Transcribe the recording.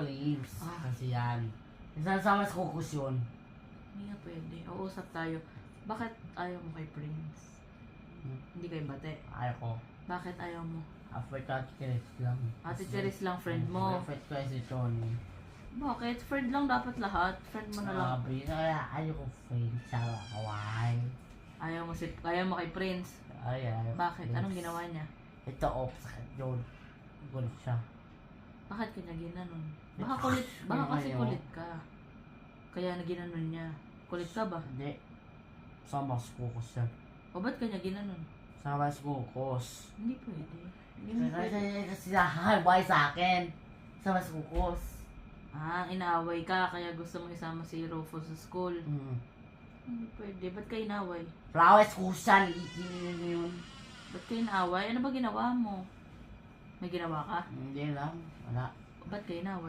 Flames. Kasi yan. Isasama sa kukus yun. Hindi nga pwede. O, usap tayo. Bakit ayaw mo kay Prince? Hindi kay Bate. Ayaw ko. Bakit ayaw mo? Africa Chris lang. Ate Cheris lang friend mo. Friend ko si Tony. Bakit? Friend lang dapat lahat. Friend mo na lang. Sabi na ayaw ko friend sa kaway. Ayaw mo kay Prince. Ayaw. Bakit? Anong ginawa niya? Ito off sa yun. Gulit siya. Bakit kanya ginanon? Baka kasi kulit ka. Kaya na ginanon niya. Kulit ka ba? Hindi. Sama sa kukus yan. O ba't kanya ginanon? Sama sa kukus. Hindi pwede. Hindi mo pwede. Kasi nahahalway sa akin. Sama sa kukus. Inaaway ka kaya gusto mo isama si Rufo sa school. Hindi pwede. Ba't ka inaaway? Flowers kusan. Iinin yun. Ba't ka inaaway? Ano ba ginawa mo? May ginawa ka? Hindi lang. Wala. Ba't ka inaaway?